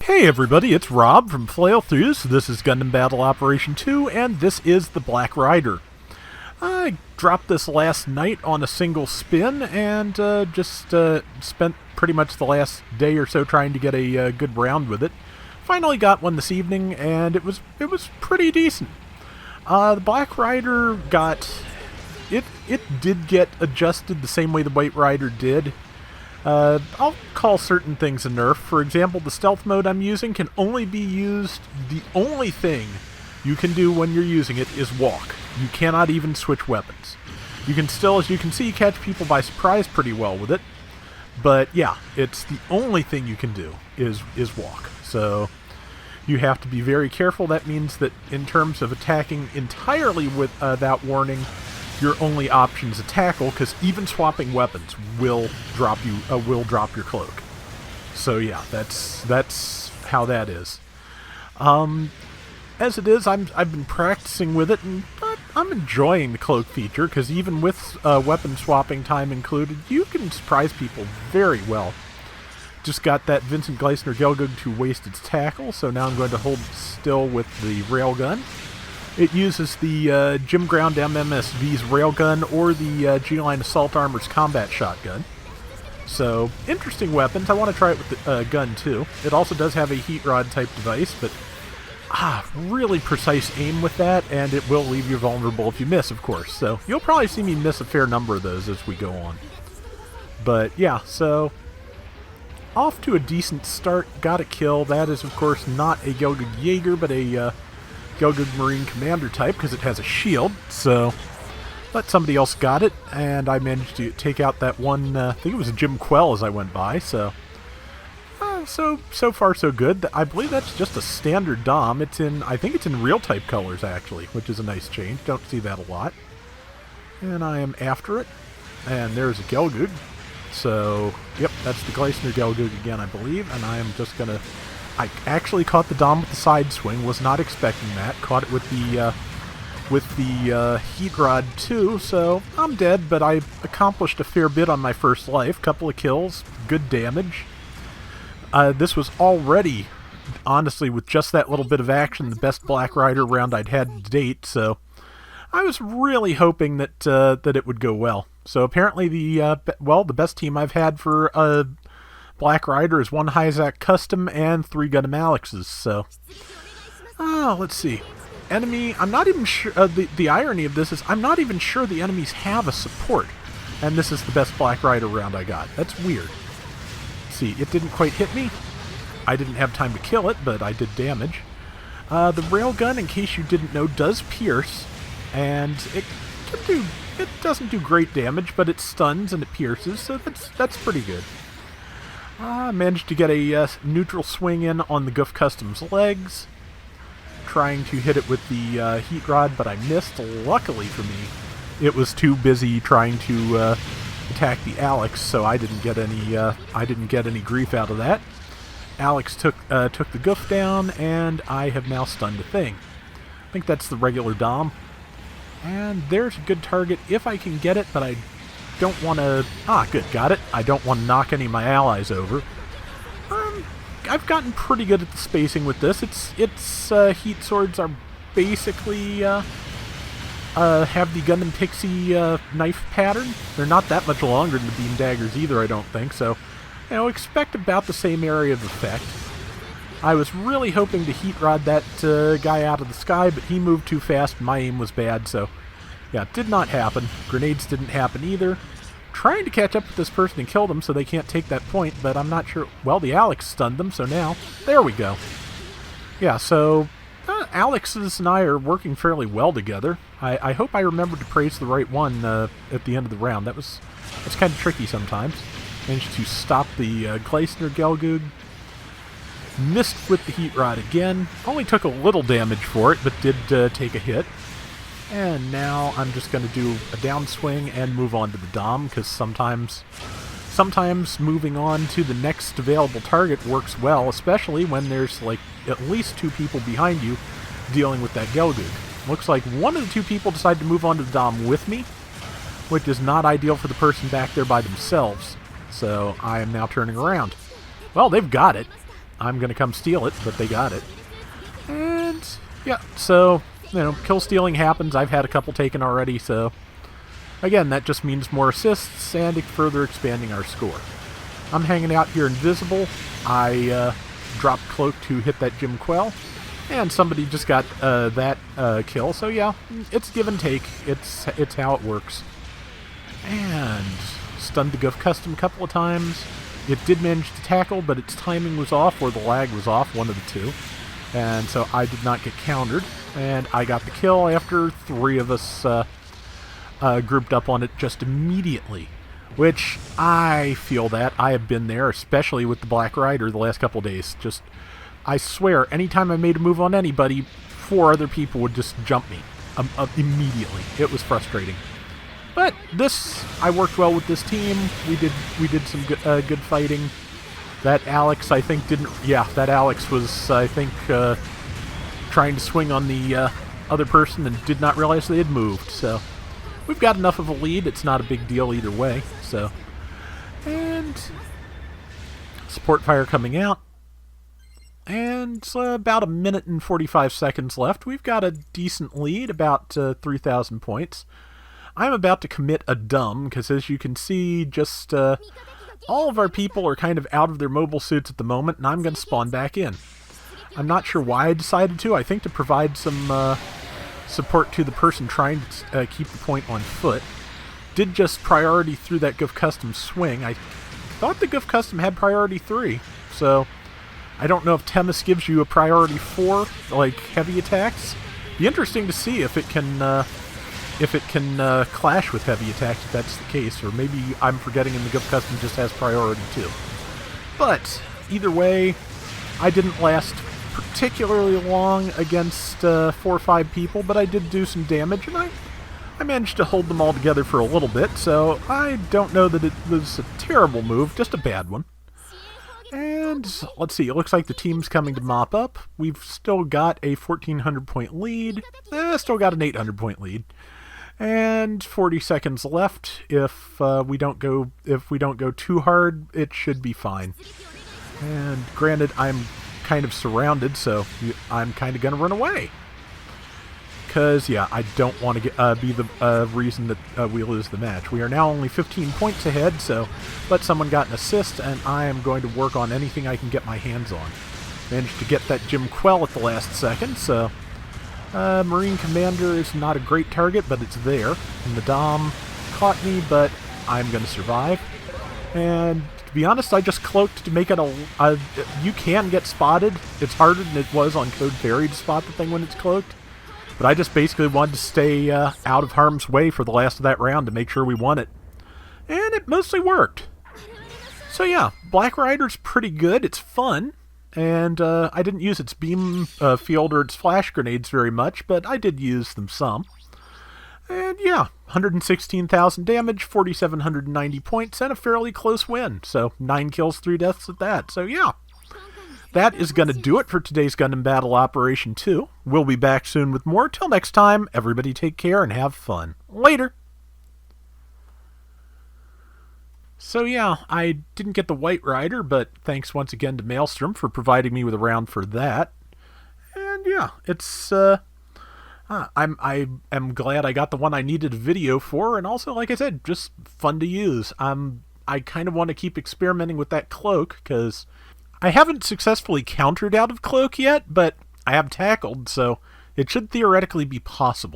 Hey everybody, it's Rob from Flailthroughs. This is Gundam Battle Operation 2, and this is the Black Rider. I dropped this last night on a single spin, and just spent pretty much the last day or so trying to get a good round with it. Finally got one this evening, and it was pretty decent. The Black Rider it did get adjusted the same way the White Rider did. I'll call certain things a nerf. For example, the stealth mode I'm using can only be used, the only thing you can do when you're using it is walk. You cannot even switch weapons. You can still, as you can see, catch people by surprise pretty well with it. But yeah, it's the only thing you can do is walk. So you have to be very careful. That means that in terms of attacking entirely without warning, your only option is a tackle, because even swapping weapons will drop your cloak. So yeah, that's how that is. As it is, I've been practicing with it, and I'm enjoying the cloak feature, because even with weapon swapping time included, you can surprise people very well. Just got that Vincent Gleisner Gelgug to waste its tackle, so now I'm going to hold still with the railgun. It uses the Gym Ground MMSV's railgun or the G-Line Assault Armor's combat shotgun. So, interesting weapons. I want to try it with the gun too. It also does have a heat rod type device, but really precise aim with that, and it will leave you vulnerable if you miss, of course. So, you'll probably see me miss a fair number of those as we go on. But yeah, so off to a decent start. Got a kill. That is, of course, not a Gelgug Jaeger, but a Gelgug Marine Commander type, because it has a shield, so but somebody else got it, and I managed to take out that one, I think it was a Jim Quell as I went by, so so far so good. I believe that's just a standard Dom. I think it's in real type colors, actually, which is a nice change. Don't see that a lot. And I am after it, and there's a Gelgug, so yep, that's the Gleisner Gelgug again, I believe, and I am just gonna I actually caught the Dom with the side swing. Was not expecting that. Caught it with the heat rod too. So I'm dead, but I accomplished a fair bit on my first life. Couple of kills, good damage. This was already, honestly, with just that little bit of action, the best Black Rider round I'd had to date. So I was really hoping that that it would go well. So apparently the best team I've had for Black Rider is 1 Hyzak Custom and 3 Gundam Alexes, so let's see. Enemy, I'm not even sure, the irony of this is I'm not even sure the enemies have a support, and this is the best Black Rider round I got. That's weird. Let's see, it didn't quite hit me. I didn't have time to kill it, but I did damage. The railgun, in case you didn't know, does pierce, and it doesn't do great damage, but it stuns and it pierces, so that's pretty good. I managed to get a neutral swing in on the Goof Customs legs, trying to hit it with the heat rod, but I missed. Luckily for me, it was too busy trying to attack the Alex, so I didn't get any grief out of that. Alex took the Goof down, and I have now stunned a thing. I think that's the regular Dom, and there's a good target if I can get it, but I don't want to... good, got it. I don't want to knock any of my allies over. I've gotten pretty good at the spacing with this. Its heat swords are basically have the Gundam Pixie knife pattern. They're not that much longer than the beam daggers either, I don't think. So, expect about the same area of effect. I was really hoping to heat rod that guy out of the sky, but he moved too fast. My aim was bad, so yeah, it did not happen. Grenades didn't happen either. Trying to catch up with this person and kill them so they can't take that point, but I'm not sure. Well, the Alex stunned them, so now, there we go. Yeah, so Alex's and I are working fairly well together. I hope I remembered to praise the right one at the end of the round. That's kind of tricky sometimes. Managed to stop the Gleisner Gelgug. Missed with the heat rod again. Only took a little damage for it, but did take a hit. And now I'm just going to do a downswing and move on to the Dom, because sometimes moving on to the next available target works well, especially when there's like at least 2 people behind you dealing with that Gelgug. Looks like one of the 2 people decided to move on to the Dom with me, which is not ideal for the person back there by themselves. So I am now turning around. Well, they've got it. I'm going to come steal it, but they got it. And, yeah, so, kill stealing happens. I've had a couple taken already, so... Again, that just means more assists and further expanding our score. I'm hanging out here invisible. I dropped Cloak to hit that Jim Quell, and somebody just got that kill. So yeah, it's give and take. It's how it works. And stunned the Goof Custom a couple of times. It did manage to tackle, but its timing was off, or the lag was off, one of the two. And so I did not get countered, and I got the kill after 3 of us grouped up on it just immediately, which I feel that. I have been there, especially with the Black Rider the last couple of days. Just, I swear, anytime I made a move on anybody, 4 other people would just jump me immediately. It was frustrating. But I worked well with this team. We did some good fighting. That Alex, I think, that Alex was, I think, trying to swing on the other person and did not realize they had moved, so... We've got enough of a lead, it's not a big deal either way, so... And... Support fire coming out. And about a minute and 45 seconds left. We've got a decent lead, about 3,000 points. I'm about to commit a dumb, because as you can see, just all of our people are kind of out of their mobile suits at the moment, and I'm going to spawn back in. I'm not sure why I decided to. I think to provide some... support to the person trying to keep the point on foot. Did just priority through that Goof Custom swing. I thought the Goof Custom had priority 3, so I don't know if Temis gives you a priority 4, like heavy attacks. Be interesting to see if it can clash with heavy attacks if that's the case, or maybe I'm forgetting and the Goof Custom just has priority 2. But either way, I didn't last particularly long against 4 or 5 people, but I did do some damage, and I managed to hold them all together for a little bit, so I don't know that it was a terrible move, just a bad one. And let's see, it looks like the team's coming to mop up. We've still got a 1,400 point lead, still got an 800 point lead, and 40 seconds left. If we don't go too hard, it should be fine. And granted, I'm kind of surrounded, so I'm kind of going to run away. Because, yeah, I don't want to be the reason that we lose the match. We are now only 15 points ahead, so but someone got an assist, and I am going to work on anything I can get my hands on. Managed to get that Jim Quell at the last second, so Marine Commander is not a great target, but it's there. And the Dom caught me, but I'm going to survive. And to be honest, I just cloaked to make it you can get spotted. It's harder than it was on Code Fairy to spot the thing when it's cloaked. But I just basically wanted to stay out of harm's way for the last of that round to make sure we won it. And it mostly worked. So yeah, Black Rider's pretty good. It's fun. And I didn't use its beam field or its flash grenades very much, but I did use them some. And yeah, 116,000 damage, 4,790 points, and a fairly close win. So 9 kills, 3 deaths at that. So yeah, that is going to do it for today's Gundam Battle Operation 2. We'll be back soon with more. Till next time, everybody take care and have fun. Later! So yeah, I didn't get the White Rider, but thanks once again to Maelstrom for providing me with a round for that. And yeah, it's I am glad I got the one I needed a video for, and also, like I said, just fun to use. I kind of want to keep experimenting with that cloak, because I haven't successfully countered out of cloak yet, but I have tackled, so it should theoretically be possible.